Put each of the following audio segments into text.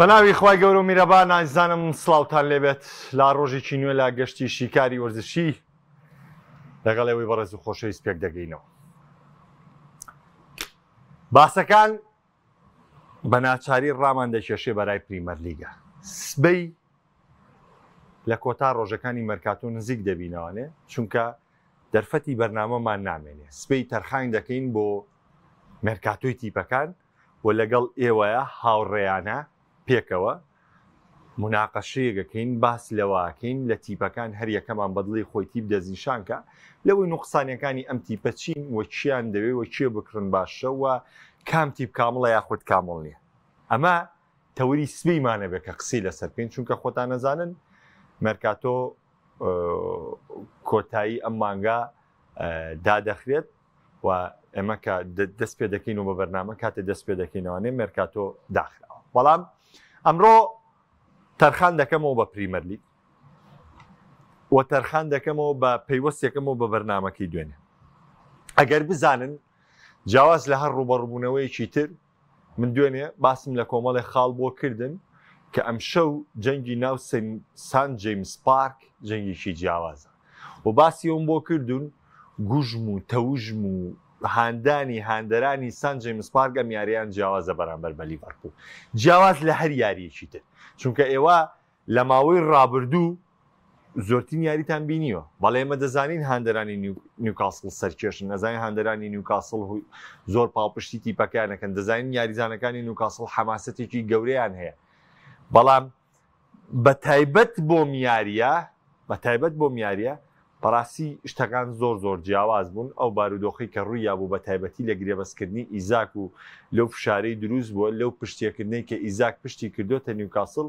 بەناوی خوای گەورە و میرەبان نازانم سڵاوتان لێبێت لا ڕۆژێکی نوێ لا گەشتی شیکاری وەرزشی لەگەڵ ئێوەی بەڕێز و خۆشەویست پێک دەگەینەوە. باسەکان بە ناچاری ڕامان دەکێشێ بەرای پریمەر لیگە. سبەی لە کۆتا ڕۆژەکانی مەرکاتۆ نزیک دەبینەوانێ چونکە دەرفەتی بەرنامەمان نامێنێ. سبەی تەرخان دەکەین بۆ مەرکاتۆی تیپەکان و لەگەڵ ئێوەیە هاوڕێیانە پێکەوە مناقەشەیەکەکەین باس لەواکەین لە تیپەکان هەر یەکەمان بەدڵی خۆی تیپ دەزیشانکە لەوەی نوقسانیەکانی ئەم تیپە چین وە چیان دەوێت وە چێ بکڕن باشە و کام تیپ کامڵە یاخود کامڵ نییە. ئەمە تەوری سبەیمانە بێت کە قسەی لەسەر بکەین چونکە خۆتان نەزانن مەرکاتۆ کۆتایی ئەم مانگا دادەخرێت و ئێمە کە دەست پێ دەکەین و بە بەرنامە کاتێ دەست پێ دەکەینەوەنێ مەرکاتۆ داخراوە. بەڵام ئەمڕۆ تەرخان دەکەمەوە بە پریمەر لیگ و تەرخان دەکەمەوە بە پەیوەستێکەکەمەوە بە بەرنامەکەی دوێنێ. ئەگەر بزانن جیاواز لە هەر ڕوبەڕووبوونەوەیەکی تر من دوێنێ باسم لە کۆمەڵی خاڵ بۆ کردن کە ئەم شەو جەنگی ناو سان جیمس پارک جەنگێکی جیاوازە و باسی ئەوم بۆ کردوون گوژم و تەوژم و هاندەرانی سان جیمس پارک ئەم یاریان جیاوازە بەرامبەر بە لیڤەرپوڵ جیاواز لە هەر یاریەکی تر چونکە ئێوە لە ماوەی ڕابردوو زۆرترین یاریتان بینیوە بەڵێ ئێمە دەزانین هاندەرانی نیوکاسڵ سەرکێشن نەزانین هاندەرانی نیوکاسڵ زۆر پاڵپشتی تیپەکانەکەن دەزانین یاریزانەکانی نیوکاسڵ حەماسەتێکی گەورەیان هەیە بەڵام بە تایبەت بۆ میاریە بەڕاستی شتەکان زۆر جیاواز بوون ئەو بارودۆخی کە ڕووییا بوو بە تایبەتی لە گرێبەستکردنی ئیزاک و لەو فشارەی دروست بووە لەو پشتێکردنەی کە ئیزاک پشتی کردوتە نیوکاسڵ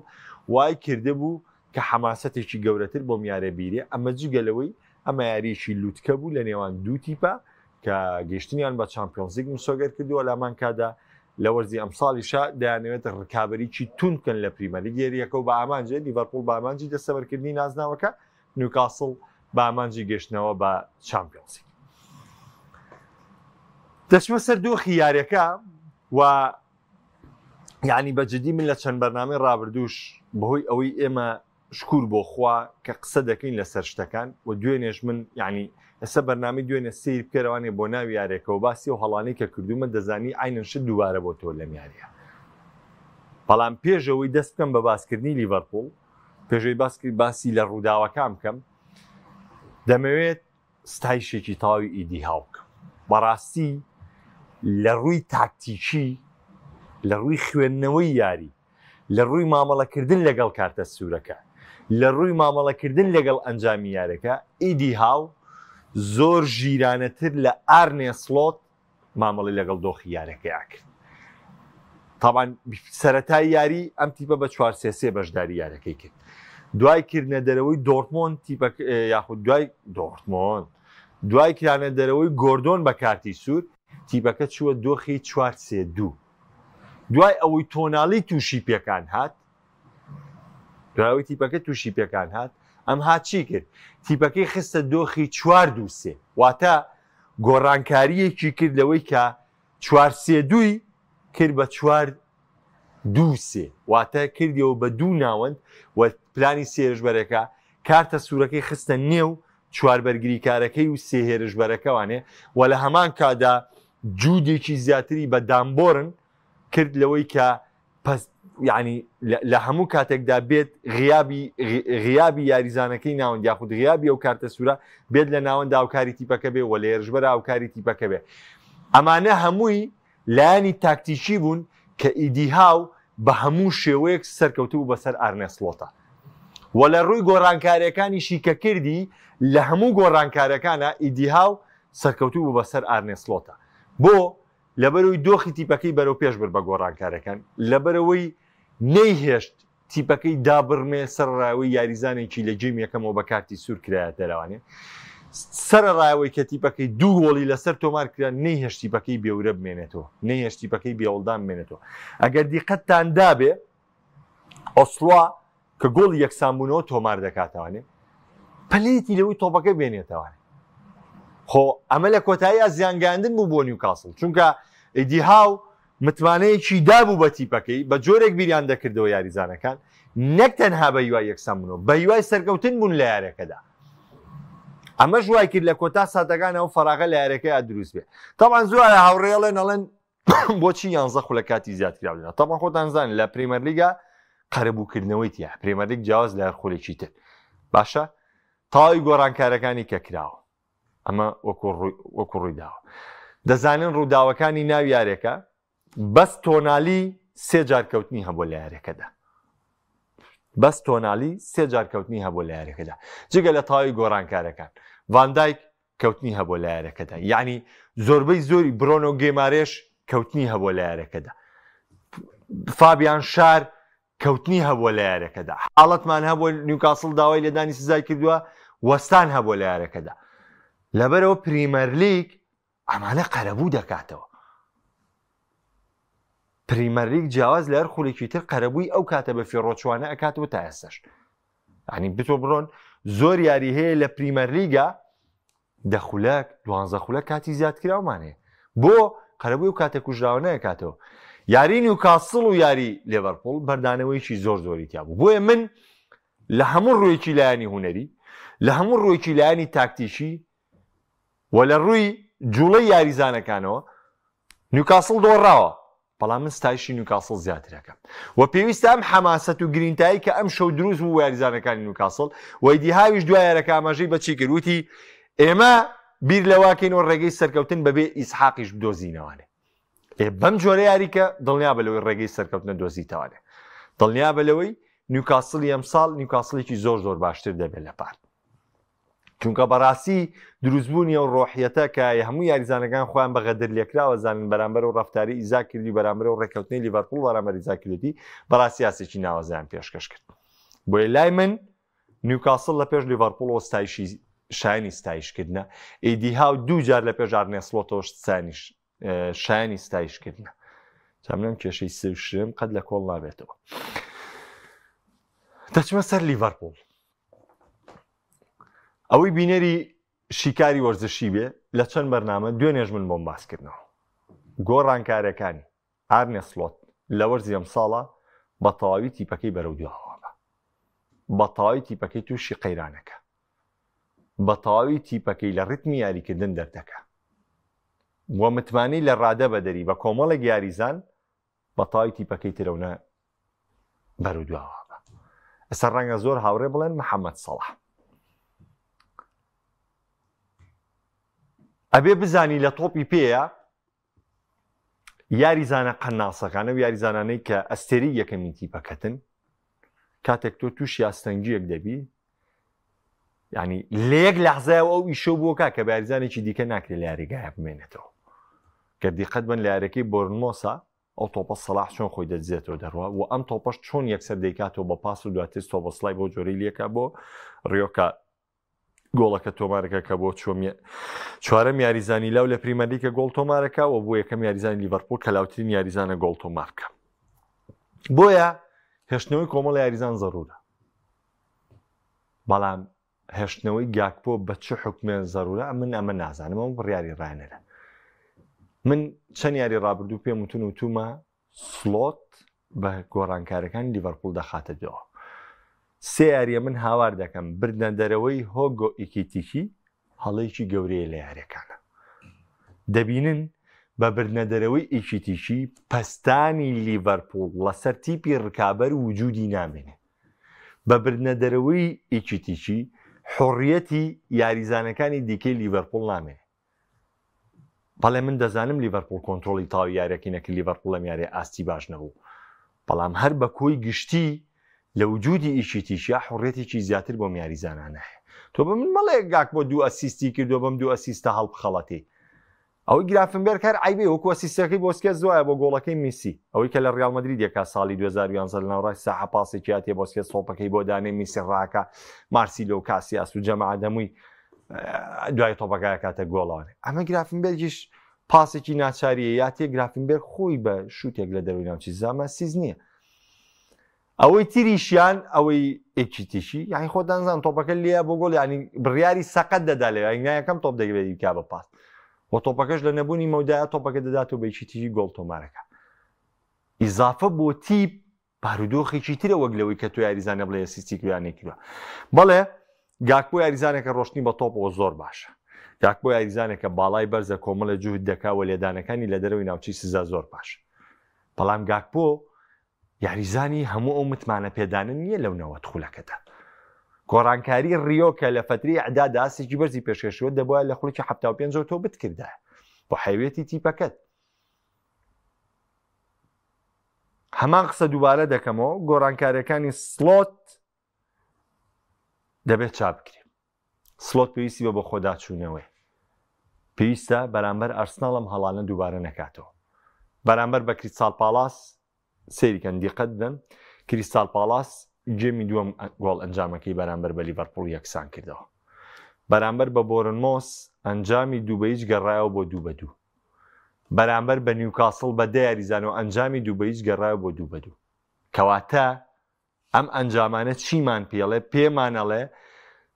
وای کرده بوو کە حەماسەتێکی گەورەتر بۆ میارە بیرێ ئەمە جگەلەوەی ئەمە یاریشی لوتکە بوو لە نێوان دوو تیپە کە گەیشتنیان بە چامپیۆنز لیگ مسۆگەر کردووە لامان کادا لە وەرزی ئەمساڵیشا دەیانەوێت ڕکابەریکی تونکن لە پریمەر لیگ یاریەکە و بە ئامانجێ لیڤەرپوڵ بە ئامانجی دەستەبەرکردنی نازناوەکە نیوکاسڵ بە ئامانجی گەشتنەوە بە چامپیۆنز لیگ. دەچمە سەر دۆخی یاریەکە و یعنی بەجددی من لە چەند بەرنامەی ڕابردووش بەهۆی ئەوەی ئێمە شکور بۆ خوا کە قسە دەکەین لەسەر شتەکان و دوێنێش من یعنی ئێستا بەرنامەی دوێنێ سیر بکەرەوانێ بۆ ناوی یاریەکە و باسی و هەڵانەی کە کردومە دەزانی ئاینەن شت دووبارە بۆ تۆ لەم یاریە. بەڵام پێشەوەی دەست بکەم بە باسکردنی لیڤەرپوڵ پێشەوەی باسی لە ڕووداوەکان بکەم دەمەوێت ستایشێکی تاوی ئیدی هاو بکەم. بەڕاستی لە ڕووی تاکتیکی لە ڕووی خوێندنەوەی یاری لە ڕووی مامەڵەکردن لەگەڵ کارتە سوورەکە لە ڕووی مامەڵەکردن لەگەڵ ئەنجامی یارەکە ئیدی هاو زۆر ژیرانەتر لە ئارنێ سڵۆت مامەڵی لەگەڵ دۆخی یارەکەیان کرد. تاوان سەرەتای یاری ئەم تیپە بە 4-3 بەشداری یارەکەی کرد. دوای کردنە دەرەوەی دۆرتمۆند یاخود دوای کردنە دەرەوەی گۆردۆن بە کارتی سوور تیپەکە چووە دۆخی 4-3-2. دوای ئەوەی تۆناڵی تووشی پێکان هات ئەم هاچی کرد تیپەکەی خستە دۆخی 4-2-3 واتە گۆڕانکاریەکی کرد لەوەی کە 4-3-2 کرد بە 4-2-3 واتە کردیەوە بە دوو ناوەند و پلانی سێهێرشبەرەکە کارتە سوورەکەی خستە نێو چواربەرگریکارەکەی و سێهێرشبەرەکەوانێ و لە هەمان کادا جوودێکی زیاتری بە دامبۆرن کرد لەوەی کە ینی لە هەموو کاتێکدا بێت غیابی یاریزانەکەی ناوەند یاخود غیابی ئەو کارتە سوورە بێت لە ناوەندا ئاوکاری تیپەکە بێ و لە هێرشبەر ئاوکاری تیپەکە بێ. ئەمانە هەمووی لایانی تاکتیکی بوون کە ئیدی هاو بە هەموو شێوەیەک سەرکەوتوو بەسەر ئارنێ سڵۆتە و لە ڕووی گۆڕانکاریەکانیشی کە کردی لە هەموو گۆڕانکارەکانە ئیدی هاو سەرکەوتوو بوو بەسەر ئارنێ سڵۆتە بۆ لەبەرەوەی دۆخی تیپەکەی بەرەو پێش بر بە گۆڕانکارەکان لەبەرەوەی نەیهێشت تیپەکەی دابڕمێ سەرڕاوی یاریزانێکی لە جێم یەکەمەوە بە کارتی سوور کرایەتە لەوانێ سەرڕاوی کە تیپەکەی دوو گۆڵی لەسەر تۆمار کرا نەیهێشت تیپەکەی بێورە بمێنێتەوە نەیهێشت تیپەکەی بێوەڵدان بمێنێتەوە. ئەگەر دیقەتتان دابێ ئۆسڵوا کە گۆڵی یەکسانبوونەوە تۆمار دەکاتەوانێ پەلەیەکی لەوەی تۆپەکە بێنێتەوانێ خۆ ئەمە لە کۆتاییە زیانگاندن بوو بۆ نیوکاسڵ چونکە ئیدی هاو متمانەیەکی دابوو بە تیپەکەی بە جۆرێک بیریان دەکردەوە یاریزانەکان نەک تەنها بە هیوای یەکسان بوونەوە بە هیوای سەرکەوتن بوون لە یارەکەدا ئەمە ژوای کرد لە کۆتا ساتەکانەوە فەراغە لە یارەکەی دروست بێ تاوان زۆر هاوڕێڵێن ئەڵێن بۆچی 11 خولە کاتی زیاتکراوە تاوان خۆتان زانن لە پرێمەر لیگا قەرەبووکردنەوەی تیا پرێمەر لیگ جیاواز لە هەر خولێکی تر باشە تاوی گۆڕانکارەکانی کە کراوە ئەمە وەکو ڕوویداوە دەزانن ڕووداوەکانی ناو یارێکە بەس تۆنالی 3 جار کەوتنی هەبوو لە یارەکەدا بەس تۆنالی 3 جار کەوتنی هەبوو لە یارەکەدا جگە لە تاوی گۆڕانکارەکان ڤاندایک کەوتنی هەبوو لە یارەکەدا یعنی زۆربەی زۆری برۆنۆ گێمارێش کەوتنی هەبوو لە یارەکەدا فابیان شار کەوتنی هەبوو لە یارەکەدا حاڵەتمان هەبوو نیوکاسڵ داوای لەدانی سزای کردووە وەستان هەبوو لە یارەکەدا لەبەرەوە پریمەر لیگ ئەمانە قەرەبوو دەکاتەوە پریمەر لیگ جیاواز لە هەر خولێکی تر قەرەبووی ئەو کاتە بە فێڕۆچوانە ئەکاتەوە تا ئێستاش ینی بتۆ بڕۆن زۆر یاری هەیە لە پریمەر لیگە 10 خولەک 12 خولە کاتی زیادکراومانەیە بۆ قەرەبووی و کاتە کوژراوە نەکاتەوە یاری نیوکاسڵ و یاری لێڤەرپوڵ بەردانەوەیکی زۆر زۆری تیا بوو بۆیە من لە هەموو ڕوویەکی لایانی هوەری لە هەموو ڕوویەکی لایانی تاکتیکی و لە ڕووی جوڵەی یاریزانەکانەوە نیوکاسڵ دۆڕاوە بەڵام من ستایشی نیوکاسڵ زیاترەکەم و پێویستە ئەم حەماسەت و گرینتایی کە ئەم شەو دروست بوو یاریزانەکانی نیوکاسڵ وەیدی هاویش دوای یارەکە ئاماژەی بەچی کرد وتی ئێمە بیر لەواکەینەوە ڕێگەی سەرکەوتن بەبێ ئیسحاقیش بدۆزینەوانێ بەم جۆرە یاریکە دڵنیا بە لەوەی ڕێگەی سەرکەوتنە دۆزیتەوانێ دڵنیا بە لەوەی نیوکاسڵی ئەمساڵ نیوکاسڵێکی زۆر زۆر باشتر دەبێت لە پار چونکە بەڕاستی دروستبوونی ئەو ڕۆحیەتە کە هەموو یاریزانەکان خۆیان بەغەدر لێکراوە زانن بەرامبەر و ڕەفتاری ئیزا کردی بەرامبەر و ڕێکەوتنی لیڤەرپوڵ بەرامبەر ئیزا کردی بەڕاستی یاسێکی ناوازیان پێشکەش کرد بۆیە لای من نیوکاسڵ لە پێش لیڤەرپوڵەوە ستایشی شایانی ستایشکردنە ئیدی هاو 2 جار لە پێش ئارنێ سڵۆتەوە شایانی ستایشکردنە چامنم کێشەی سێشم قەت لە کۆڵ نابێتەوە دەچمە سەر لیڤەرپوڵ ئەوەی بینەری شیکاری وەرزشی بێ لە چەند بەرنامە دوێنێژ من بۆم باسکردنەوە گۆڕانکارەکانی ئارنێ سڵۆت لە وەرزی ئەم ساڵە بە تەواوی تیپەکەی بەرەو دووەوە بە تەواوی تیپەکەی تووشی قەیرانەکە بە تەواوی تیپەکەی لە ڕیتمی یاریکردن دەردەکە وە متمانی لە ڕادە بەدەری بە کۆمەڵێک یاریزان بە تەواوی تیپەکەی ترەونە بەرەو دووەوە ئەستا ڕەنگە زۆر هاوڕێ بڵێن محەممەد سەڵاح ئەبێ بزانی لە تۆپی پێیە یاریزانە قەناسەکانە و یاریزانانەی کە ئەستێری یەکەمی تیپەکەتن کاتێک تۆ تووشی ئاستەنگیەک دەبی ینی لە یەک لەحزایەوە ئەو ئیشە بووکە کە بە یاریزانێکی دیکە ناکرێت لە یاریگایە بمێنێتەوە کە دیقەت بن لە یارەکەی بۆرنمۆسا ئەو تۆپە سەلاح چۆن خۆی دەجێتەوە دەڕوە و ئەم تۆپەش چۆن یەکسەر دەیکاتەوە بە پاس و دواتر تۆبەسڵای بۆ جۆرەی لێکە بۆ ڕیۆکە گۆڵەکە تۆمارەکە کە بۆ چوارەم یاریزانی لاو لە پریمەرلیگە گۆڵ تۆمارەکە و بۆ یەکەم یاریزانی لیڤەرپوڵ کە لاوترین یاریزانە گۆڵ تۆمارکە بۆیە هێشتنەوەی کۆمەڵ یاریزان زەڕورە بەڵام هێشتنەوەی گاکپۆ بە چه حکمێ زەڕورە من ئەمە نازانم ئەم بڕیاری ڕانەرە من چەند یاری ڕابردوو پێم وتون وتومە سڵۆت بە گۆڕانکارەکانی لیڤەرپوڵ دەخاتە دەوە سێ یاریە من هاوار دەکەم بردنە دەرەوەی هۆگۆ ئیکیتیکی هەڵەیەکی گەورەیە لە یاریەکانە دەبینن بە بردنە دەرەوەی ئیکیتیکی پەستانی لیڤەرپوڵ لەسەر تیپی ڕکابەر وجودی نامێنێ بە بردنە دەرەوەی ئیکیتیکی حڕیەتی یاریزانەکانی دیکەی لیڤەرپوڵ نامێنێ بەڵێ من دەزانم لیڤەرپوڵ کۆنتڕۆڵی تاوی یاریەکەی نەکرد لیڤەرپوڵ لەم یاریە ئاستی باش نەبوو بەڵام هەر بە کۆی گشتی لە وجودی ئیشیتیشیا حڕێتێکی زیاتر بۆ یاریزانان هەیە تۆ بە من مەڵێ گاک بۆ 2 ئەسیستی کردو بەم 2 ئەسیستە هەڵبخەڵەتی ئەوەی گرافنبێرگ هەر عیبێ وەکو ئەسیستەکەی بۆسکێت زۆیە بۆ گۆڵەکەی میسی ئەوەی کە لە ڕیال مەدرید یەکا ساڵی 2011 لە ناوڕای ساحە پاسێکی هاتیە بۆسکێت سۆپەکەی بۆ دانێ میسی ڕاکە مارسیلۆ و کاسیاس و جەماعە دەمووی دوای تۆپەکە کاتە گۆڵانێ ئەمە گرافنبێرگیش پاسێکی ناچاریە یا تێ گرافنبێرگ خۆی بە شوتێک لە دەروی ناوچی زامە سیز نییە ئەوەی تریشیان ئەوەی ئێکیتیشی یانی خۆدانزان تۆپەکە لێە بۆ گۆڵ ینی بڕیاری سەقەت دەدا لێ یەکەم تۆپ دەگەێتی کا بە پاس و تۆپەکەش لە نەبوونی مەودایە تۆپەکە دەدات و بەیکیتیشی گۆڵ تۆمارەکە ئیزافە بۆ تیپ بارودۆخێکی ترە وەک لەوەی کە تۆ یاریزانە بڵێ سیستیکویانێ کردووە. بەڵێ گاکبۆ یاریزانێکە ڕۆشتنی بە تۆپەوە زۆر باشە. گاکبۆ یاریزانێکە باڵای بەرزە کۆمەڵە جوهد دەکاوە لێدانەکانی لە دەرەوەی ناوچەی سزا زۆر باشە. بەڵام گاکبۆ یاریزانی هەموو ئەو متمانە پێدانن نییە لەو نەوەت خولەکەدا. گۆڕانکاری ڕیۆکە لە فتری عەدادا ئاسێکی بەرزی پێشکەشەوە دەبووە لە خوڵێکی 75 تۆ بتکردایە بۆ حیوێتی تیپەکەت. هەمان قسە دووبارە دەکەمەوە گۆڕانکاریەکانی سلۆت دەبێت چاپ بکرێت. سلۆت پێویستی بە خۆداچوونەوەی پێویستە بەرامبەر ئەرسناڵ ئەم هەڵانە دووبارە نەکاتەوە. بەرامبەر بە کریستال پالاس سێریکەن دیقەت بدەن. کریستال پالاس گێمی دووەم گۆڵ ئەنجامەکەی بەرامبەر بە لیڤەرپوڵ یەکسان کردەوە. بەرامبەر بە بۆرنمۆس ئەنجامی 2-2 گەڕایەوە بۆ 2-2. بەرامبەر بە نیوکاسڵ بە 10 یاریزانەوە ئەنجامی 2-2 گەڕایەوە بۆ 2-2. کەواتە ئەم ئەنجامانە چیمان پێڵێ؟ پێمانەڵێ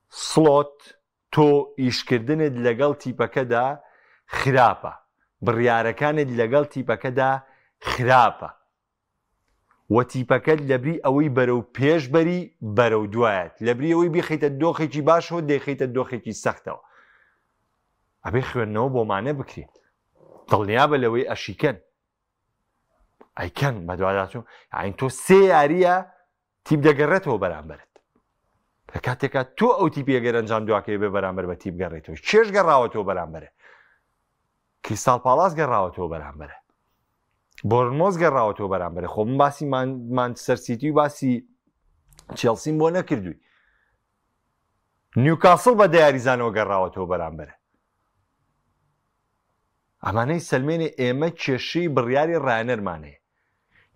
سلۆت تۆ ئیشکردنت لەگەڵ تیپەکەدا خراپە، بڕیارەکانت لەگەڵ تیپەکەدا خراپە و تیپەکەت لەبری ئەوەی بەرەو پێشبەری بەرەو دوایەت، لەبری ئەوەی بخەیتە دۆخێکی باشەوە دەیخەیتە دۆخێکی سەختەوە. ئەبێ خوێندنەوە بۆمانە بکرێت، دڵنیابە لەوەی ئەشیکەن ئەیکەن بە دوواداچوو ئاین تۆ سێ یاریە تیپ دەگەڕێتەوە بەرامبەرت. لە کاتێکا تۆ ئەو تیپی ئەگەر ئەنجام دواکەی بێ بەرامبەر بە تیپ گەڕێتەوە. چێش گەڕاوەتەوە بەرامبەرە؟ کریستال پالاس گەڕاوەتەوە بەرامبەرە، بۆرنمۆس گەڕاوەتەوە بەرامبەرە. خۆ من باسی مانچستەر سیتی و باسی چێلسیم بۆ نەکردووی. نیوکاسڵ بە 10 یاریزانەوە گەڕاوەتەوە بەرامبەرە. ئەمانەی سەلمێنێ ئێمە کێشەی بڕیاری ڕایەنەرمان هەیە،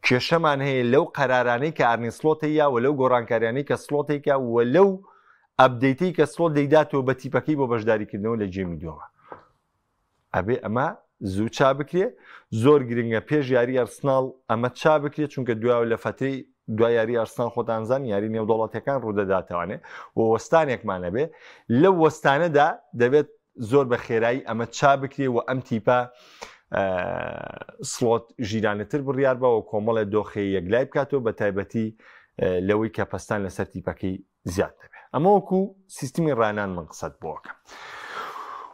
کێشەمان هەیە لەو قەرارانەی کە ئارنی سلۆت هەیە و لەو گۆڕانکاریانەی کە سلۆت هەیە و لەو ئەپدەیتەی کە سلۆت دەیداتەوە بە تیپەکەی بۆ بەشداریکردنەوە لە جێمی دووەمە. ئەبێ ئەمە زوو چا بکرێ، زۆر گرنگە پێش یاری ئەرسناڵ ئەمە چا بکرێت، چونکە دوای لە فترەی دوای یاری ئەرسناڵ خۆتانزان یاری نێودەوڵەتیەکان ڕوودەداتەوانێ و وەستانێکمانە بێ. لەو وەستانەدا دەبێت زۆر بە خێرایی ئەمە چا بکرێ و ئەم تیپە سلۆت ژیرانەتر بڕیار بە و کۆمەڵە دۆخی یەکلای بکاتەوە بە تایبەتی لەوەی کە پەستان لەسەر تیپەکەی زیاد دەبێت. ئەمە وەکو سیستمی ڕانان من قسەت بۆکەم.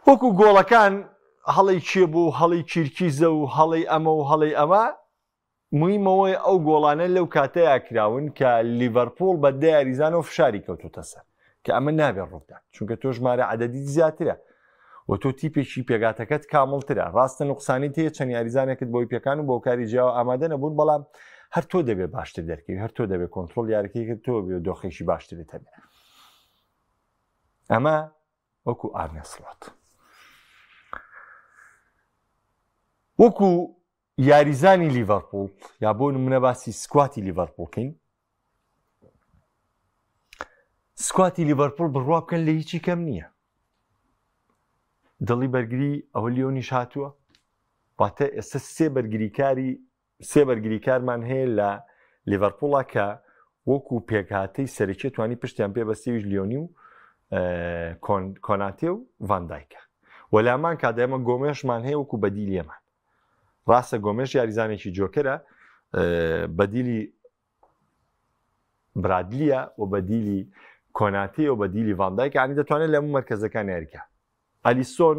وەکو گۆڵەکان هەڵی چێ بوو، هەڵی چیرکیزە و هەڵی ئەمە و هەڵی ئەمە مویمەوەی ئەو گۆڵانە لەو کاتەیە کراون کە لیڤەرپوڵ بە 10 یاریزانەوە فشاری کەوتوتە سەر کە ئەمە نابێت ڕووبدات، چونکە تۆ ژمارە عەدەدی زیاترە و تۆ تیپێکی پێگاتەکەت کامڵترە. ڕاستە نوقسانی تەیە چەند یاریزانێکت بۆی پێکان و بۆ کاری جیاوە ئامادە نەبوون، بەڵام هەر تۆ دەبێت باشتر دەرکەوی، هەر تۆ دەبێت کۆنتڕۆڵ یاریەکەیکرد تۆ بێ دۆخێکی باشترت هەبێت. ئەمە وەکو ئارنێ سلۆت. وەکو یاریزانی لیڤەرپوڵ یا بۆ نمونە باسی سکواتی لیڤەرپوڵکەین، سکواتی لیڤەرپوڵ بڕوا بکەن لە هیچی کەم نییە. دڵی بەرگری ئەوە لیۆنیش هاتووە، واتە ئێستا سێ بەرگریکارمان هەیە لە لیڤەرپوڵە کە وەکو پێکهاتەی سەرەکی توانی پشتیان پێ بەستێویش لیۆنی و کۆناتێ و ڤاندایکە. وەلامان کادەمە گۆمێشمان هەیە وەکو بەدیلێمان. ڕاستە گۆمێش یاریزانێکی جۆکەرە، بەدیلی برادلیە و بەدیلی کۆناتێ و بەدیلی ڤاندایکە، عنی دەتوانێت لەموو مەرکەزەکان یاریکە. ئەلیسۆن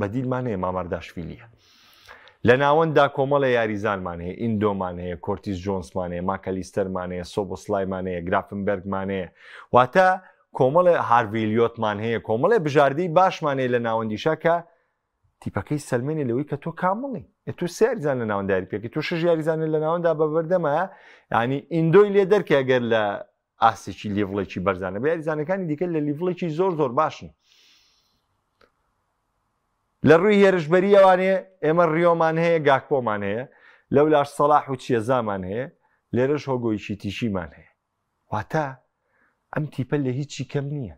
بەدیلمان هەیە، مامەرداشڤیلیە. لە ناوەندا کۆمەڵە یاریزانمان هەیە، ئیندۆمان هەیە، کۆرتیس جۆنسمان هەیە، ماکەلیستەرمان هەیە، سۆبۆسلایمان هەیە، گرافنبەرگمان هەیە، واتە کۆمەڵە هارڤیلیۆتمان هەیە، کۆمەڵە بژاردەی باشمان هەیە لە ناوەندیشە کە تیپەکەی سەلمێنێ لەوەی کە تۆ کامڵی تۆ سێ یاریزان لە ناوەنداری پێکی تۆ 6 یاریزانە لە ناوەندا بە بەردەمە، ینی ئیندۆی لێ دەرکە ئەگەر لە ئاسێکی لیڤڵێکی بەرزانە بە یاریزانەکانی دیکە لە لیڤڵێکی زۆر زۆر باشن. لە ڕووی هێرشبەری ئەوانێ ئێمە ڕیۆمان هەیە، گاکپۆمان هەیە، لەو لاش سەلاح و چیێزامان هەیە، لێرەش هۆگۆیشی تیشیمان هەیە. واتە ئەم تیپە لە هیچی کەم نییە.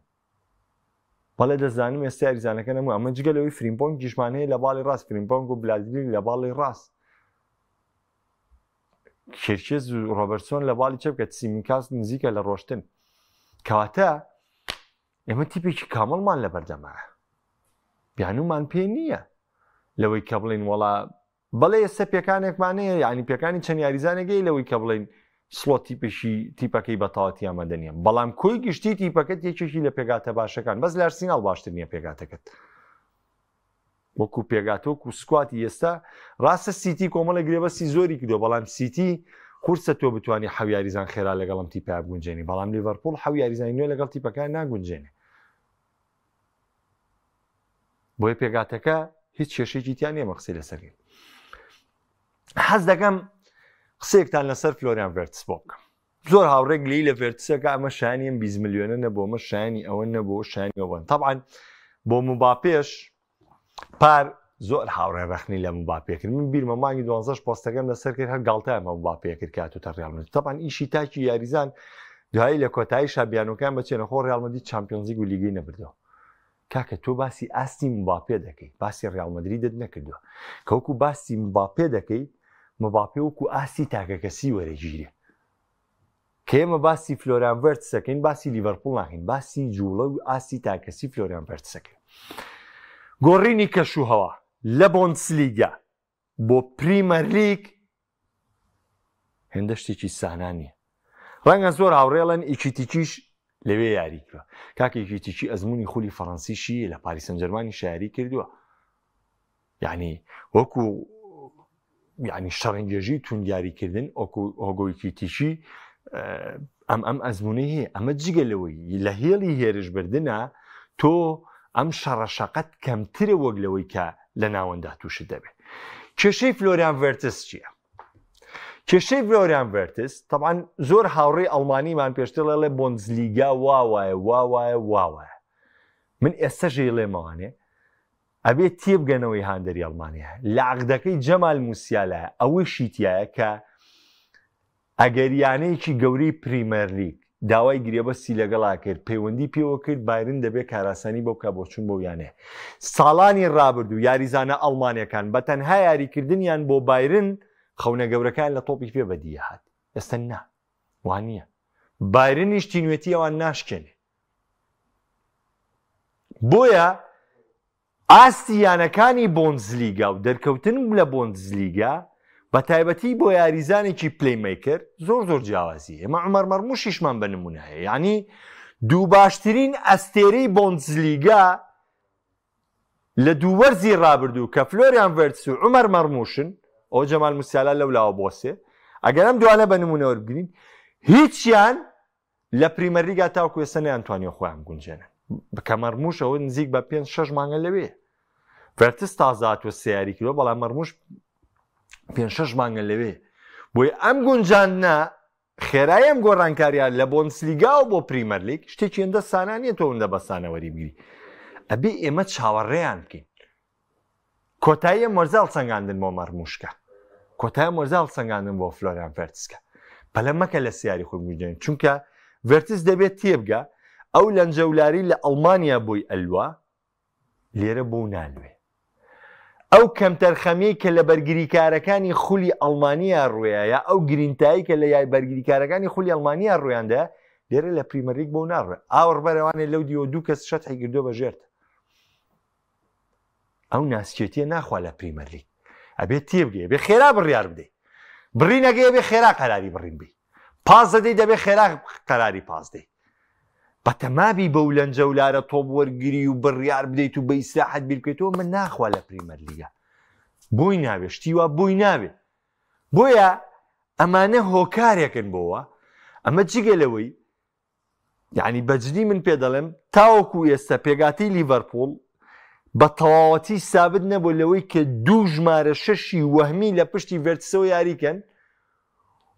بەڵێ دەزانم ئێستا یاریزانەکە نەموو ئەمە جگەلەوەی فریمپۆنگ گیشمان هەیە لە باڵی ڕاست، فریمپۆنگ و بلادلی لە باڵی ڕاست، کێرکێز و ڕۆبەرتسۆن لە باڵی چەپ کە سیمیکاس نزیکە لە ڕۆشتن. کەواتە ئێمە تیپێکی کامڵمان لە بەردەمە، بیانومان پێ نییە لەوەی کە بڵین وەڵا بەڵێ ئێستا پێکانێکمانەیە یعنی پێکانی چەند یاریزانێگەی لەوەی کە بڵێن سڵۆت تیپەکەی بەتەواتی ئامادە نیە بەڵام کۆی گشتی تیپەکەت یەکێکی لە پێگاتە باشەکان بەس لە ئەرسیناڵ باشتر نییە پێگاتەکەت وەکو پێگاتۆک و سکواتی ئێستا ڕاستە سیتی کۆمەڵە گرێبەستی زۆری کردو بەڵام سیتی قورسە تۆ بتوانانی حەو یاریزان خێرا لەگەڵم تیپا بگونجێنی بەڵام لیڤەرپوڵ حەو یاریزانی نوێ لەگەڵ تیپەکان ناگونجێنێ بۆیە پێگاتەکە هیچ کێشەیەکی تیان نییە مەقسەی لەسەرگەی حەز دەکەم قسەیەکتان لەسەر فلۆریان ڤێرتس بۆ بکەم زۆر هاوڕێک لی لە ڤێرتسەکە ئەمە شایانیم 20 میلیۆنە نەبوو ئەمە شایانی ئەوە نەبوو شایانی ئەوەن طبعاً بۆ موباپێش پار زۆر هاوڕێ ڕەخنی لە موباپێکرد من بیرمە مانگی 12 پۆستەکەم لەسەر کرد هەر گاڵتەیە موباپێکرد کاتوتە ڕیال مەدرید طبعاً ئیشی تاکی یاریزان دوایی لە کۆتایی شابیانەکان بچێنە خۆ ڕیال مەدرید چامپیۆنز لیگ و لیگی نەبردەوە کاکە تۆ باسی ئاستی موباپێ دەکەی باسی ڕیال مەدریدت نەکردووە کەوکو باسی موباپێ دەکەی موباپێ وەکو ئاستی تاکەکەسی وەرەگیرێ کە ئێمە باسی فلۆریان ڤێرتس دەکەین باسی لیڤەرپوڵ ناکەین باسی جوڵە و ئاستی تاکەسی فلۆریان ڤێرتس دەکەین گۆڕینی کەشوهەوا لە بۆندسلیگا بۆ پریمەر لیگ هێندە شتێکی سانانیە ڕەنگە زۆر هاوڕێڵەن ئیکیتیکیش لەوێ یاری کردووە کاکە ئیکیتیکی ئەزمموی خولی فەڕەنسیشی لە پاریس سەن ژەرمانی شاری کردووە یعنی وەکو یعنی شەڕنگێژی توندیاریکردن ئۆگۆیکیتیشی ئەم ئەزمموی هەیە ئەمە جگە لەوەی لە هێڵی هێرش بردنە تۆ ئەم شەڕەشەقەت کەمترە وەک لەوەی کە لە ناوەندا تووشت دەبێت کێشەی فلۆریان ڤێرتس چییە؟ کێشەی فلۆریان ڤێرتس طبعاً زۆر هاوڕێی ئەڵمانیمان پێشتر لەڵێ بۆندسلیگا واوایە من ئێستا ژێڵێمەوانێ ئەبێت تێبگەنەوەی هاندەری ئەڵمانیا لە عەقدەکەی جەمال موسیالایە ئەوەی شیتایە کە ئەگەریانەیەکی گەورەی پریمەر لیگ داوای گرێبەستی لەگەڵا کرد پەیوەندی پێوە کرد بایرن دەبێت کاراسانی بۆ بکە بۆ چوون بۆ یانێ ساڵانی ڕابردوو یاریزانە ئەڵمانیەکان بە تەنها یاریکردنیان بۆ بایرن خەونە گەورەکان لە تۆپی پێ بەدیە هات ئێستا نا وانە بایرنیش تینوێتی ئەوان ناشکێنێ بۆیە ئاستیانەکانی بۆندزلیگا و دەرکەوتن لە بۆندزلیگا بە تایبەتی بۆ یاریزانێکی پلەیمیکر زۆر جیاوازی ئێمە عومەر مەرموشیشمان بە نمونە هەیە یعنی دوو باشترین ئەستێرەی بۆندزلیگا لە دوو وەرزی ڕابردوو کە فلۆریان ڤێرتس و عومەر مەرموشن ئەو جەمال موسیالا لەولاوە بۆسێ ئەگەر ئەم دوانە بە نمونەوە بگرین هیچیان لە پریمەر لیگا تاوەکو ئێستا نەیانتوانیوە خۆیان بگونجێنن بکە مەرموش ئەوە نزیک بە 5-6 مانگە لەوێ ڤێرتس تازە هاتووە سەیاری کردووە بەڵام مەرموش 5-6 مانگە لەوێ بۆی ئەم گونجاندنە خێرایی ئەم گۆڕانکاریان لە بۆندسلیگا و بۆ پریمەر لیگ شتێکی هێندە سانانیە تۆ هەندە بەسانەوەری بگیری ئەبێ ئێمە چاوەڕێیان بکەین کۆتایی مۆرزە هەڵسەنگاندن بۆ مەرموشکە کۆتایی مۆرزە هەڵسەنگاندن بۆ فلۆریان ڤێرتسکە پەلە مەکە لە سیاری خۆی بگونجێن چونکە ڤێرتس دەبێت تێبگە ئەو لەنجەولاری لە ئەڵمانیا بۆی ئەلوا لێرە بۆ نالوێ ئەو کەمتەرخەمیەی کە لە بەرگریکارەکانی خولی ئەڵمانیا ڕوێیە ئەو گرینتایی کە لە یای بەرگریکارەکانی خولی ئەڵمانیا ڕوێیاندا لێرە لە پریمەر لیگ بۆ ناڕوێ ئاوڕبەرەوانێ لەو دیوە دوو کەس شەتحی گردووە بەژێرت ئەو ناسکێتیە ناخوا لە پریمەر لیگ ئەبێت تێبگێ بێ خێرا بڕیار بدەیت بڕینەگەی بێ خێرا قەراری بڕین بی پاس دەدەی دەبێ خێرا قەراری پاس دەی بە تەمابی بەو لەنجەولارە تۆپ وەرگری و بڕیار بدەیت و بە ئیسراحەت بیر بکەیتەوە من ناخوا لە پریمەر لیگە بۆی نابێ شتیوا بۆی نابێ بۆیە ئەمانە هۆکارێکن بۆوە ئەمە جگەلەوەی یعنی بەجدی من پێ دەڵێم تاوەکو ئێستا پێگاتی لیڤەرپوڵ بە تەواوەتی سابت نەبوو لەوەی کە دوو ژمارە شەشی وەهمی لە پشتی ڤێرتسەوە یاریکەن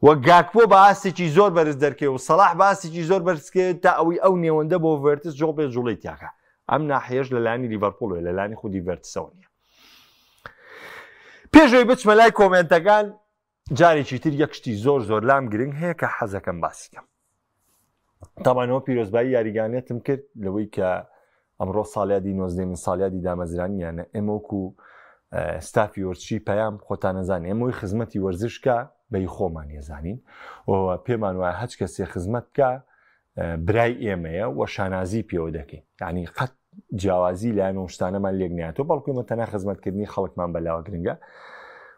وە گاکپۆ بە ئاستێکی زۆر بەرز دەرکەوە و سەلاح بە ئاستێکی زۆر بەرزکەوێت تا ئەوەی ئەو نێوەندە بۆ ڤێرتس جۆڵ بێ جوڵەی تیاکە ئەم ناحەیەش لە لایانی لیڤەرپوڵە لە لایانی خودی ڤێرتسەوە نییە پێشەوەی بچمە لای کۆمنتەکان جارێکی تر یەک شتی زۆر لام گرنگ هەیە کە حەزەکەم باسیکەم تاوانەوە پیرۆزبایی یاریگانێتم کرد لەوەی کە ئەمڕۆ ساڵیادی 19 ساڵیادی دامەزرانیانە ئێمەوەکو ستافی وەرزشی پەیام خۆتان نەزانین ئێمەوەی خزمەتی وەرزشکە بەی خۆمان ێزانین و پێمان وایە هەچ کەسێ خزمەت بکە برای ئێمەیە و شانازی پێوە دەکەین یعنی قەت جیاوازی لایەنەوە شتانەمان لێک نایەتەوە بەڵکو ئێمە تەنها خزمەتکردنی خەڵکمان بەلاوە گرنگە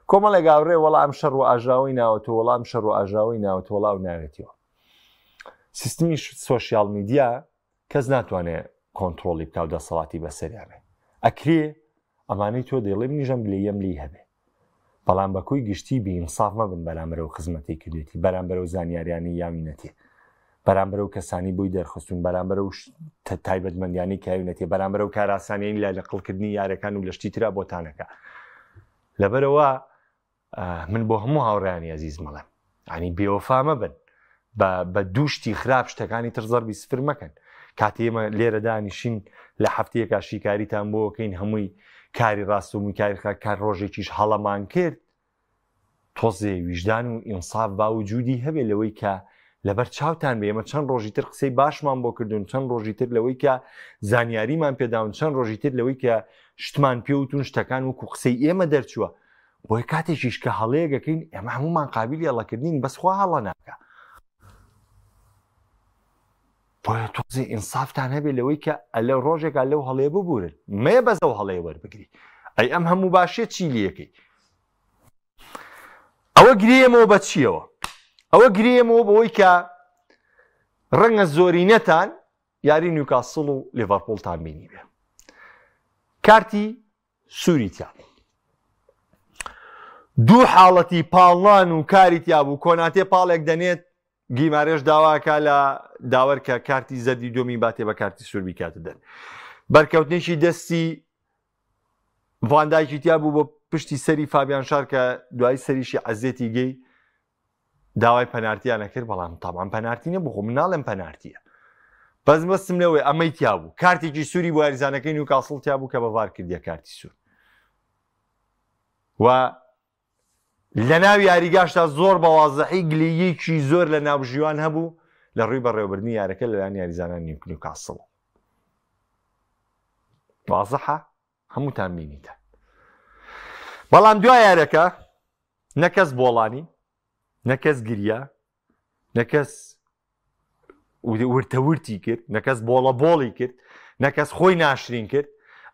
کۆمەڵێ گاوڕێ وەڵام شەڕ و ئاژاوی ناوەتە وەڵام شەڕ و ئاژاوی ناوەتە وەڵاو ناوێتەوە. سیستمی سۆشیال میدیا کەس ناتوانێت کۆنتترۆلی بکاو دەسەڵاتی بەسەریانێ ئەکرێ ئەمانەی تۆ دەڵێ منیژەم لێیەم لی هەبێ بەڵام بەکۆی گشتی بێئینساف مەبن بەرامبەرەوە خزمەتی کردێتی بەرامبەرەو زانیاریانی یاوینەتێ بەرامبەرەو کەسانی بۆی دەرخستون بەرامبەرەو تایبەتمەندیانی کاوینەتێ بەرامبەرەو کاراسانیین لە نەقڵکردنی یارەکان و لە شتی ترا بۆتانەکە. لەبەرەوە من بۆ هەموو هاوڕێیانی عەزیز مەڵێم ینی بێوەفا مەبن بە دووشتی خراپ شتەکانی تر زەربی سفر مەکەن. کاتی ئێمە لێرە دانیشین لە هەفتەیەکە شیکاریتان بۆکەین هەمووی کاری ڕاستەومی کاری کار ڕۆژێکیش هەڵەمان کرد تۆزێ ویژدان و ئینساف باوجودی هەبێ لەوەی کە لەبەر چاوتان بێ ئێمە چەند ڕۆژی تر قسەی باشمان بۆ کردوون چەند ڕۆژی تر لەوەی کە زانیاریمان پێداون چەند ڕۆژی تر لەوەی کە شتمان پێوتون شتەکان وەکو قسەی ئێمە دەرچووە بۆی کاتێکیش کە هەڵەیەگەکەین ئێمە هەمومان قابلی هەڵەکردین بەسخوا هەڵە ناکە بۆیە تۆزێ ئینسافتان هەبێ لەوەی کە لەو ڕۆژێکا لەو هەڵەیە ببورن مێ بەزەو هەڵەیە وەربگری ئەی ئەم هەموو باشێت چی لەکەی ئەوە گرێمەوە بە چیەوە ئەوە گرێمەوە بەوەی کە ڕەنگە زۆرینەتان یاری نیوکاسڵ و لیڤەرپۆڵتان بینی بێ کارتی سووری تیاب دوو حاڵەتی پاڵان و کاری تیابوو کۆناتێ پاڵێک دەنێت گیمارێش داواکە لە داوەرکە کارتی زەردی دۆمی باتێ بە کارتی سوور بیکاتە دەر بەرکەوتنێکی دەستی ڤاندایکی تیا بوو بۆ پشتی سەری فابیان شار کە دوای سەریشی عەزێتی گەی داوای پەنارتیانە کرد بەڵام تاوان پەنارتی نەبوو خۆ مناڵم پەنارتیە بەس بەستم لەوەی ئەمەی تیا بوو کارتێکی سووری بۆ یاریزانەکەی نیوکاسڵ تیا بوو کە بەڤار کردیە کارتی سوور و لە ناو یاریگاشتا زۆر بەوازەحی گلەیەکی زۆر لە ناوژیوان هەبوو لە ڕووی بەڕێوەبردنی یارەکە لەلایەن یاریزانانی نیوکاسڵ وازەحە هەمووتان بینیتە بەڵام دوای یارەکە نەکەس بۆڵانی نەکەس گریا نەکەس ورتەورتی کرد نەکەس بۆڵە بۆڵی کرد نەکەس خۆی ناشرین کرد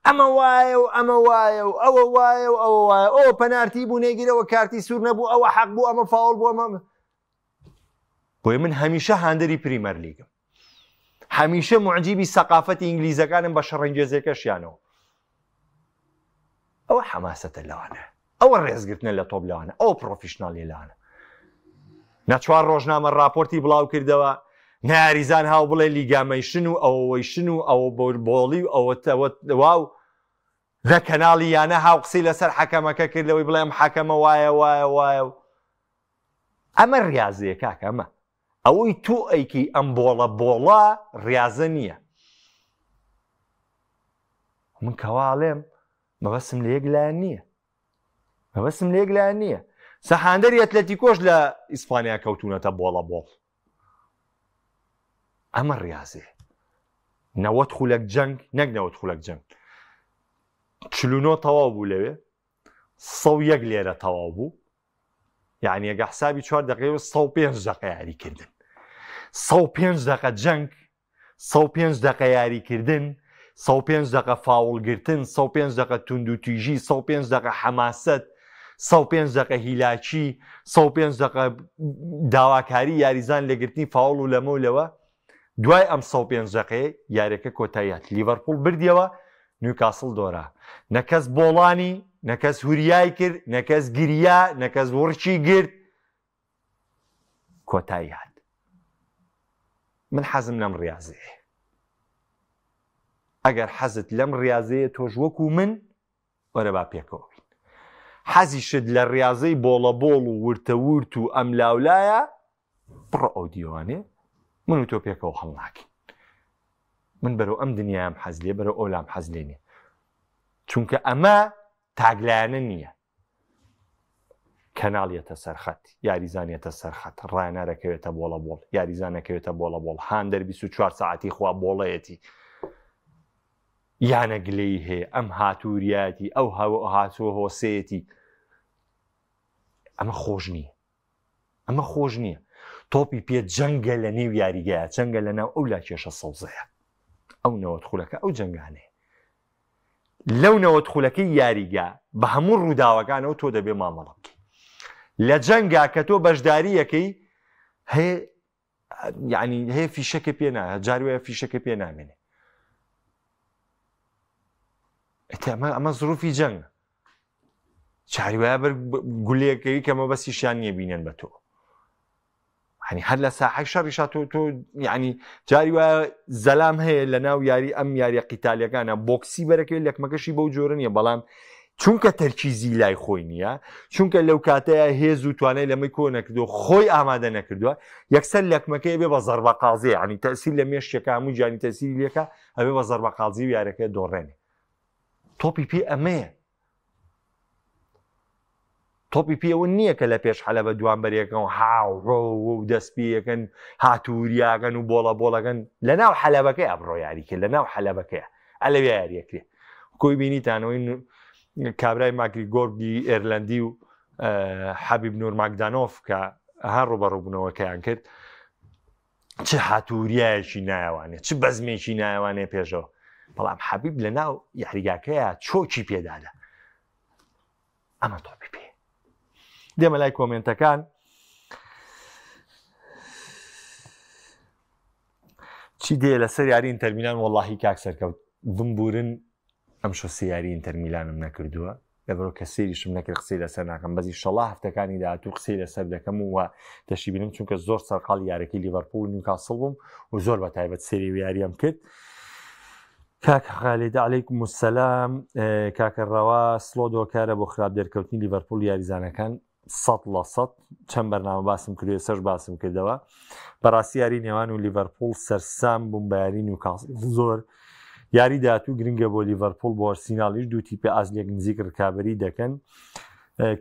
ئەمە وایە و ئەمە وایە و ئەوە وایە و ئەوە وایە ئەو پەنارتی بوو نێگیرەوە کارتی سوور نەبوو ئەوە حەق بوو ئەمە فاوڵ بوو ئەمە بۆیە من هەمیشە هاندەری پریمەر لیگم هەمیشە معجیبی سەقافەتی ئینگلیزەکانم بە شەڕەنگێزەکەشیانەوە ئەوە حەماسەتە لەوانە ئەوە ڕێزگرتنە لە تۆپ لەوانە ئەوە پرۆفیشناڵی لەوانە نەچوار ڕۆژنامە راپۆرتی بڵاو کردەوە ناریزان هاو بڵێ لیگامەیشن و ئەوەیشن و ئەوە بۆڵی و ئەوە واو لە کەناڵی یانە هاو قسەی لەسەر حەکەمەکە کردەوەی بڵێم حەکەمە وایە وایە وایە و ئەمە ریاضەیە کاکە ئەمە ئەوەی تۆ ئەیکەی ئەم بۆڵە ریاضە نییە من کەواڵێم مەبەسم لە یەک لایەن نییە مەبەسم لە یەک لایەن نییە سەحاندەری ئەتلەتیکۆش لە ئیسپانیا کەوتونەتە بۆڵە بۆڵ ئەمە ریاضێ نەوەت خولەک جەنگ نەک نەوەت خولەک جەنگ 49 تەواو بوو لەوێ 101 لێرە تەواو بوو یعنی ئەگە حسابی 4 دقیقە 105 دقیقە یاریکردن 105 دقیقە جەنگ 105 دقیقە یاریکردن 105 دقیقە فاوڵگرتن 105 دقیقە توندوتیژی 105 دقیقە حەماسەت 105 دقیقە هیلاکی 105 دقیقە داواکاری یاریزان لەگرتنی فاوڵ و لەمە و لەوە دوای ئەم 105 دقیقەیە یاریەکە کۆتاییات لیڤەرپۆڵ بردیەوە نیوکاسڵ دۆرا نەکەس بۆڵانی نەکەس هوریای کرد نەکەس گریا نەکەس وڕچی گرت کۆتاییات من حەزم لەم ریاضەیە ئەگەر حەزت لەم ریاضەیە تۆش وەکو من وەرە با پێکەوە بین حەزیشت لە ریاضەی بۆڵە بۆڵ و ورتەورت و ئەم لاولایە بڕە ئەو دیوانێ من و تۆ پێکەوە هەڵ ناکەین من بەرەو ئەم دنیام حەز لێ بەرەو ئەولام حەز لێ نییە چونکە ئەمە تاگلایەنە نییە کەناڵیەتە سەرخەت یاریزانێتە سەرخەت ڕایەنەرەکەوێتە بۆڵە بۆڵ یاریزانەکەوێتە بۆڵە بۆڵ هاندەر 24 ساعتی خوا بۆڵەیەتی یانە گلەی هەیە ئەم هاتووریاتی ئەو هاتووە هۆسەیەتی ئەمە خۆش نییە ئەمە خۆش نییە تۆپی پێ جەنگە لە نێو یاریگایە جەنگە لە ناو ئەو لا کێشە سەوزەیە ئەو نەوەت خولەکە ئەو جەنگانەیە لەو نەوەتخولەکەی یاریگا بە هەموو ڕووداوەکانەوە تۆ دەبێ مامەڵە بکەی لە جەنگا کە تۆ بەشداریەکەی هەیە یعنی هەیە فیشەکە پێ نایە جاری وایە فیشەکە پێ نامێنێ ئەمە زروفی جەنگە جاری وایە بەر گولەکەوی کەمە بەسیشیان نییە بینێن بە تۆ يعني هەر لە ساحەی شەڕیشا تۆ یعنی جاری وایە زەلام هەیە لە ناو یاری ئەم یاریە قیتالیەکانە بۆکسی بەرەکەوێت لەکمەکەشی بەو جۆرە نیە بەڵام چونکە تەرکیزی لای خۆی نییە چونکە لەو کاتەیە هێز و توانای لەمەی کۆ نەکردو خۆی ئامادە نەکردووە یەکسەر لەکمەکەی بێ بە زەربە قازی عنی تەسیل لە مێشتێکە هەموو جانی تەسیری لێکە ئەبێ بە زەربە قازی و یارەکە دۆڕێنێ تۆپی پێ ئەمەیە تۆپی پێوە نییە کە لە پێش حەلە بە دوانبەرێکەکە و هاوڕۆ و دەستپێەکەن هاتووریاگەن و بۆڵە بۆڵەکەن لە ناو حەلەبەکەی ئەبڕۆ یاریکە لە ناو حەلەبەکەیە ئەلەوێ یاریەکرێ کۆی بینیتانەوەی کابرای ماگری گۆرگی ئێرلندی و حەبیب نورماکدانۆف کە هەر ڕوبەڕووبوونەوەکەیان کرد چه هاتووریایەکی نایوانێت چه بەزمێکی نایوانێ پێشەوە بەڵام حەبیب لە ناو یاریگاکەیە چۆکی پێدادا ئەمە تۆپی پێ دێمە لای کۆمنتەکان چی دێ لەسەر یاری ئینتەر میلان وەڵڵاهی کاک سەرکەوت بمبورن ئەم شۆسە یاری ئینتەر میلانم نەکردووە لەبەرەوە کە سێریشم نەکرد قسەی لەسەر ناکەم بەزی شەڵا هەفتەکانی داهاتوو قسەی لەسەر دەکەم و دەشی بینم چونکە زۆر سەرقاڵی یارەکەی لیڤەرپوڵ و نیوکاسڵ بووم و زۆر بە تایبەت سێری یاریەم کرد کاکە خالید عەلەیکم السەلام کاکە ڕەوا سڵۆ دۆکارە بۆ خراپ دەرکەوتنی لیڤەرپوڵ یاریزانەکان 100% چەند بەرنامە باسم کردووە سەرش باسم کردەوە بەڕاستی یاری نێوان و لیڤەرپوڵ سەرسام بووم بە یاری نیوکاسڵ زۆر یاری داهاتوو گرنگە بۆ لیڤەرپوڵ بۆ ئەرسیناڵیش دوو تیپە ئازلێک نزیک ڕکابەری دەکەن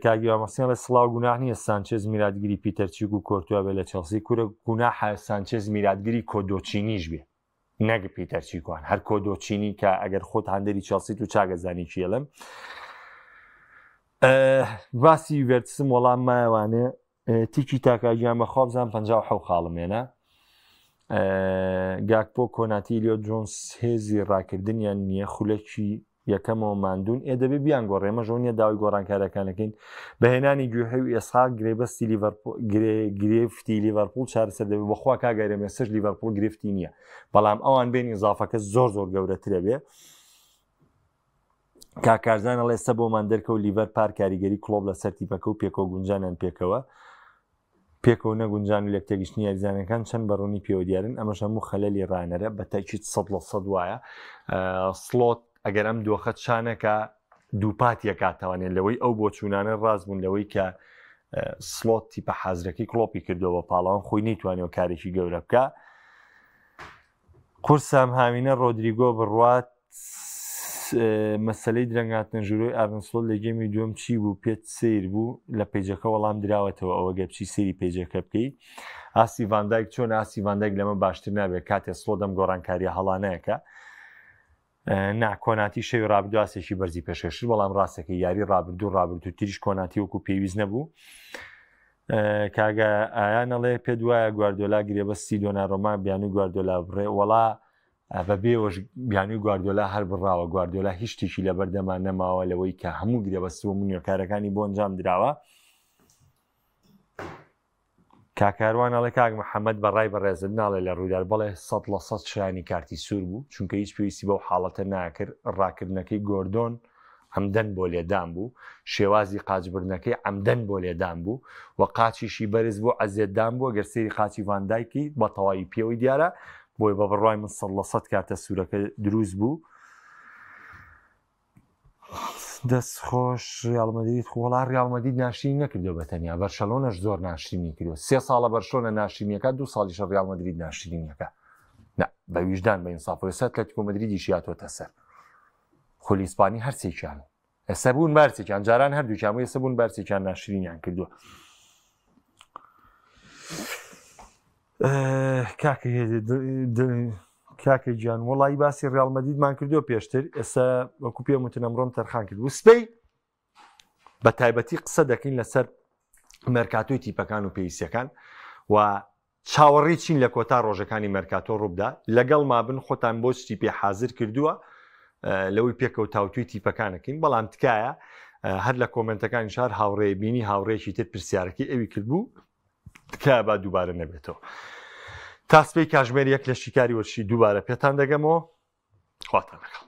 کاگیوامەسیان لە سڵاو گوناح نییە سانچێز میراتگیری پیتەرچیک و کۆرتووە بێ لە چێلسی کورە گوناحە سانچێز میراتگیری کۆدۆچینیش بێ نەک پیتەرچیکوان هەر کۆدۆچینی کە ئەگەر خۆت هەندێری چێلسیت و چاگەزانی چیەڵم باسی وێرتسم وەڵام مایوانێ تیکی تاکاگیان بەخوا بزان 57 خاڵمێنە گاکپۆ کۆناتی لۆ جۆنس هێزی ڕاکردنیان نییە خولەکی یەکەمەوە ماندوون ئێدەبێ بیان گۆڕێمە ژۆنیە داوای گۆڕانکارەکانەکەین بەهێنانی گوێحەوی ئێسحاق گرێبەستی گرێفتی لیڤەرپوڵ چارەسەر دەبێت بەخوا کاگەرە مێسەش لیڤەرپوڵ گرفتی نییە بەڵام ئەوان بینی ئیزافەکە زۆر گەورەترە بێ کاکارزانە لە ئێستا بۆمان دەرکە و لیڤەر پار کاریگەری کڵۆب لەسەر تیپەکە و پێکەوە گونجانیان پێکەوە نەگونجان و لەکتێگەشتنی یاریزانەکان چەند بەڕوونی پێوە دیارن ئەمەش هەموو خەلەلی ڕانەرە بە تاکید 100% وایە سڵۆت ئەگەر ئەم دۆخەت شانەکە دووپاتیە کاتەوانێت لەوەی ئەو بۆ چوونانە ڕاست بوون لەوەی کە سڵۆت تیپە حەزرەکەی کڵۆپی کردەوە پاڵەوان خۆی نەیتوانێت کارێکی گەورە بکە قورسام هاوینە ڕۆدریگۆ بڕوات مەسەلەی درەنگاتنە ژوورۆی ئارنسۆل لە گەمی دووەم چی بوو پێت سیر بوو لە پێیجەکە وەڵام دراوەتەوە ئەوە گەپچی سێری پێیجەکە بکەیت ئاسی ڤاندایک چۆن ئاسی ڤاندایک لەمە باشتر نابێت کاتێ سڵۆ دەم گۆڕانکاریە هەڵانەیەەکە ناکۆناتی شەوی ڕابردوو ئاسێکی بەرزی پێشێشر بەڵام ڕاستەکە یاری ڕابردوو تریش کۆناتی وەکو پێویست نەبوو کاگە ئایانەڵێ پێ دوایە گواردۆلا گرێبەستی دۆناڕۆما بیانی گواردۆلا بڕێ وەڵا بەبێوەش بیانی گواردۆلا هەر بڕاوە گواردۆلا هیچ شتێکی لە بەردەمان نەماوە لەوەی کە هەموو گرێبەستەوە منیۆکارەکانی بۆ ئەنجام دراوە کاکاروانەڵێ کاک محەممەد بەڕای بەڕێزت ناڵێ لە ڕوودار بەڵێ 100% شایانی کارتی سوور بوو چونکە هیچ پێویستی بەو حاڵەتە ناکرد ڕاکردنەکەی گۆردۆن ئەمدەن بۆ لێدان بوو شێوازی قاچبردنەکەی ئەمدەن بۆ لێدان بوو و قاچیشی بەرز بۆ ئەزێددان بووە گەر سێری قاچی ڤاندایکی بە تەواوی پێوەی دیارە بۆی بە بڕای من 100% کارتە سوورەکە دروست بوو دەست خۆش ڕیاڵمەدرید خۆڵا ڕیاڵمەدید ناشرین نەکردو بەتەنیا بەرشەلۆنەش زۆر ناشرینی کردو 3 ساڵە بەرشۆنە ناشرینیەکە 2 ساڵیشە ڕیاڵمەدرید ناشرینیەکە بە ویژدان بە ئینساف ئێستا ئەتلێتیکۆ مەدریدیش هاتوۆتە سەر خۆلی ئیسپانی هەرسێکیان ئێستا بوون بارچێکیان جاران هەردووکیان ئێستا بوون بارچێکیان ناشرینیان کردووە کاکە گیان وڵی باسی ڕیاڵمەدیدمان کردو پێشتر ئێستا وەکو پێم وتن ئەمڕۆم تەرخان کرد و سپەی بە تایبەتی قسە دەکەین لەسەر مەرکاتۆی تیپەکان و پێویستیەکان و چاوەڕێی چین لە کۆتا ڕۆژەکانی مەرکاتۆ ڕووبدا لەگەڵ مابن خۆتان بۆ شتی پێ حازر کردووە لەوەی پێکەوت تاوتوی تیپەکانەکەین بەڵام تکایە هەر لە کۆمنتەکانی شار هاوڕێ بینی هاوڕێکی تر پرسیارەکەی ئەوی کردبوو تکایە با دووبارە نەبێتەوە تاسپەی کاژمێر یەک لە شیکاری وەرشی دووبارە پێتان دەگەمەوە خواتان لەگەڵ